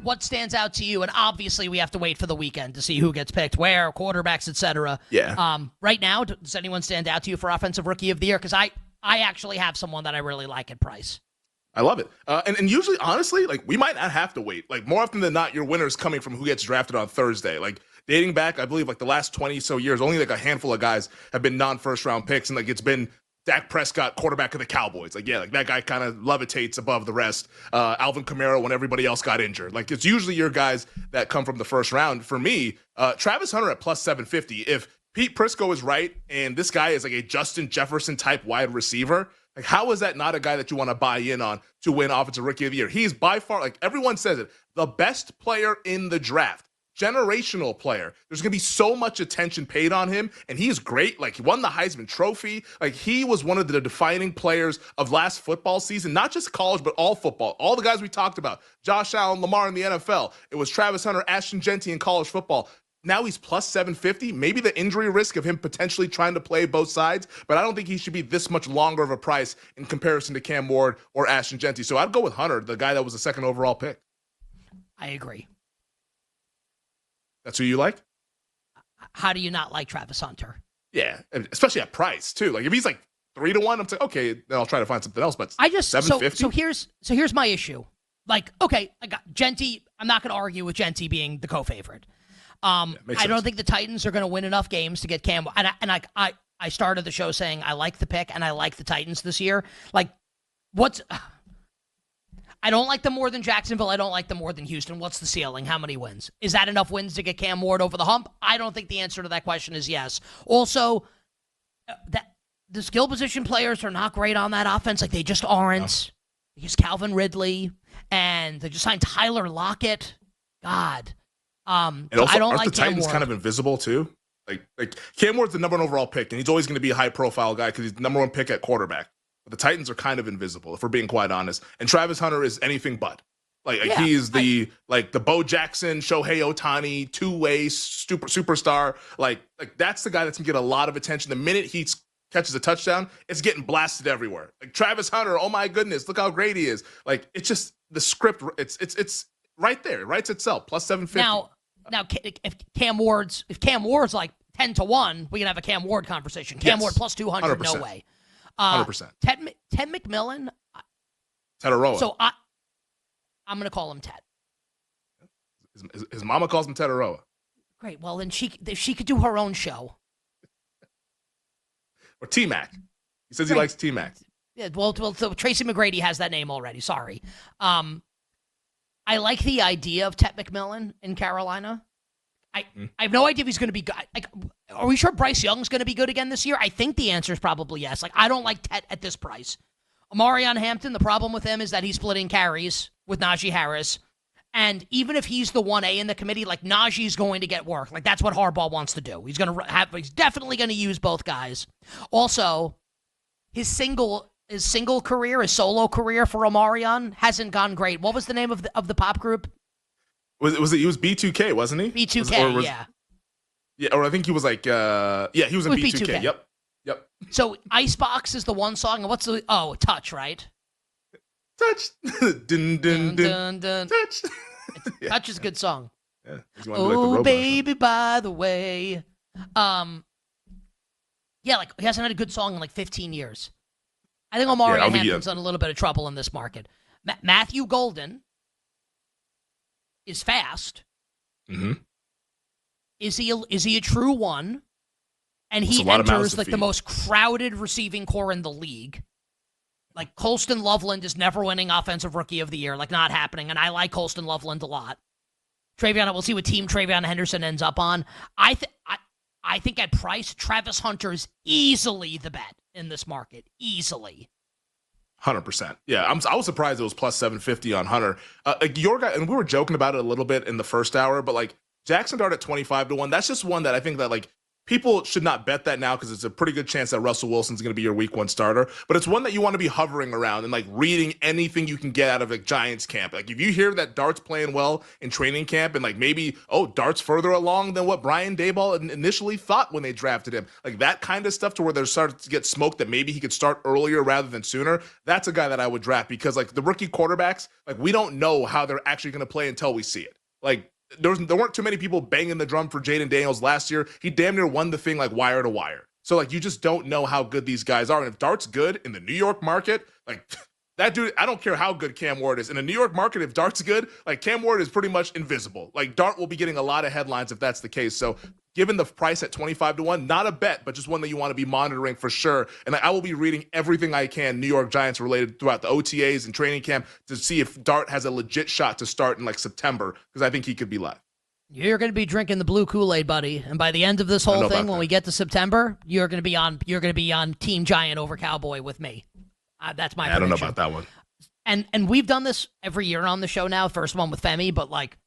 what stands out to you? And obviously, we have to wait for the weekend to see who gets picked, where, quarterbacks, etc. Yeah. Right now, does anyone stand out to you for Offensive Rookie of the Year? Because I actually have someone that I really like at price. I love it. And usually, honestly, like, we might not have to wait. Like, more often than not, your winner's coming from who gets drafted on Thursday. Like, dating back, I believe, like, the last 20 so years, only, like, a handful of guys have been non-first-round picks, and, like, it's been Dak Prescott, quarterback of the Cowboys. Like, yeah, like, that guy kind of levitates above the rest. Alvin Kamara when everybody else got injured. Like, it's usually your guys that come from the first round. For me, Travis Hunter at plus 750. If Pete Prisco is right, and this guy is like a Justin Jefferson-type wide receiver, like, how is that not a guy that you want to buy in on to win Offensive Rookie of the Year? He's by far, like everyone says it, the best player in the draft. Generational player. There's going to be so much attention paid on him, and he's great. Like, he won the Heisman Trophy. Like, he was one of the defining players of last football season, not just college, but all football. All the guys we talked about, Josh Allen, Lamar in the NFL. It was Travis Hunter, Ashton Genty in college football. Now he's plus 750. Maybe the injury risk of him potentially trying to play both sides, but I don't think he should be this much longer of a price in comparison to Cam Ward or Ashton Genty. So I'd go with Hunter, the guy that was the second overall pick. I agree. That's who you like? How do you not like Travis Hunter? Yeah, especially at price too. Like, if he's like 3-1, I'm saying, okay, then I'll try to find something else. But I just 750. So here's my issue. Like, okay, I got Genty. I'm not going to argue with Genty being the co-favorite. I don't think the Titans are going to win enough games to get Cam. And I started the show saying I like the pick and I like the Titans this year. Like, I don't like them more than Jacksonville. I don't like them more than Houston. What's the ceiling? How many wins? Is that enough wins to get Cam Ward over the hump? I don't think the answer to that question is yes. Also, that the skill position players are not great on that offense. Like, they just aren't. No. Here's Calvin Ridley, and they just signed Tyler Lockett. God. And so also, I don't aren't like the Titans Cam kind of invisible too? Like Cam Ward's the number 1 overall pick, and he's always going to be a high-profile guy because he's the number 1 pick at quarterback. But the Titans are kind of invisible, if we're being quite honest. And Travis Hunter is anything but. He's the Bo Jackson, Shohei Ohtani, two-way superstar. Like that's the guy that's gonna get a lot of attention. The minute he catches a touchdown, it's getting blasted everywhere. Like, Travis Hunter, oh my goodness, look how great he is. Like, it's just the script. It's right there. It writes itself. Plus 750. Now, if Cam Ward's like 10-1, we can have a Cam Ward conversation. Cam Ward plus 200, 100%. No way. 100%. Ted McMillan. Tetaroa. So I'm going to call him Ted. His mama calls him Tetaroa. Great. Well, then if she could do her own show. Or T-Mac. He says he likes T-Mac. Yeah, well, so Tracy McGrady has that name already. Sorry. I like the idea of Ted McMillan in Carolina. I have no idea if he's going to be good. Like, are we sure Bryce Young's going to be good again this year? I think the answer is probably yes. Like, I don't like Ted at this price. Amarion Hampton, the problem with him is that he's splitting carries with Najee Harris. And even if he's the 1A in the committee, like, Najee's going to get work. Like, that's what Harbaugh wants to do. He's definitely going to use both guys. Also, his solo career for Amarion hasn't gone great. What was the name of the pop group? He was B2K, wasn't he? B2K, yeah. Yeah, or I think he was like, he was in B2K. Yep. So Icebox is the one song. What's Touch, right? Touch. dun, dun, dun, dun. Touch. Touch is a good song. Yeah. Oh, baby, by the way. Yeah, like, he hasn't had a good song in like 15 years. I think Amarion Hampton's in a little bit of trouble in this market. Matthew Golden is fast. Mm-hmm. Is he a true one? And he enters like the most crowded receiving core in the league. Like, Colston Loveland is never winning Offensive Rookie of the Year. Like, not happening. And I like Colston Loveland a lot. We'll see what team Travion Henderson ends up on. I think at price, Travis Hunter is easily the bet in this market. Easily. 100%. Yeah, I was surprised it was plus 750 on Hunter. Like, your guy, and we were joking about it a little bit in the first hour, but like, Jackson Dart at 25-1, that's just one that I think that, like, people should not bet that now because it's a pretty good chance that Russell Wilson's going to be your week 1 starter. But it's one that you want to be hovering around and like reading anything you can get out of like Giants camp. Like if you hear that Dart's playing well in training camp and like maybe, Dart's further along than what Brian Daboll initially thought when they drafted him, like that kind of stuff to where they're starting to get smoked that maybe he could start earlier rather than sooner. That's a guy that I would draft because like the rookie quarterbacks, like we don't know how they're actually going to play until we see it. Like there weren't too many people banging the drum for Jaden Daniels last year. He damn near won the thing like wire to wire. So like you just don't know how good these guys are. And if Dart's good in the New York market, like that dude, I don't care how good Cam Ward is. In the New York market, if Dart's good, like Cam Ward is pretty much invisible. Like Dart will be getting a lot of headlines if that's the case. So given the price at 25-1, not a bet, but just one that you want to be monitoring for sure. And I will be reading everything I can New York Giants related throughout the OTAs and training camp to see if Dart has a legit shot to start in like September because I think he could be live. You're going to be drinking the blue Kool-Aid, buddy. And by the end of this whole thing, when we get to September, you're going to be on Team Giant over Cowboy with me. That's my prediction. I don't know about that one. And we've done this every year on the show now. First one with Femi, but like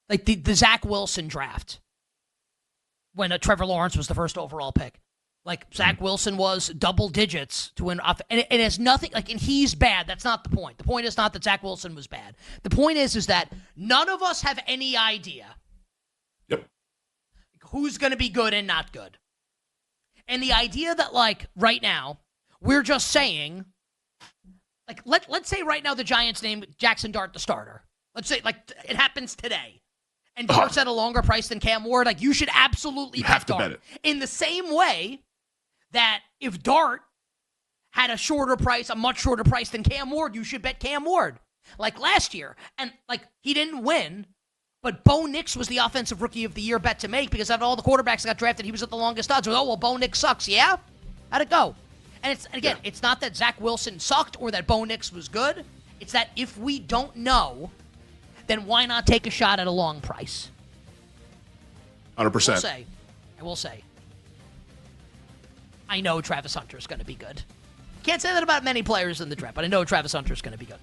the Zach Wilson draft when Trevor Lawrence was the first overall pick. Like Zach Wilson was double digits to win off, and it has nothing like. And he's bad. That's not the point. The point is not that Zach Wilson was bad. The point is that none of us have any idea. Yep. Who's going to be good and not good, and the idea that like right now we're just saying, like let's say right now the Giants named Jackson Dart the starter. Let's say like it happens today. And Dart's at a longer price than Cam Ward. Like you should absolutely have to bet it. In the same way that if Dart had a much shorter price than Cam Ward, you should bet Cam Ward. Like last year. And like he didn't win, but Bo Nix was the offensive rookie of the year bet to make because out of all the quarterbacks that got drafted, he was at the longest odds. Bo Nix sucks, yeah? How'd it go? And it's not that Zach Wilson sucked or that Bo Nix was good. It's that if we don't know, then why not take a shot at a long price? 100%. I will say, I know Travis Hunter is going to be good. Can't say that about many players in the draft, but I know Travis Hunter is going to be good.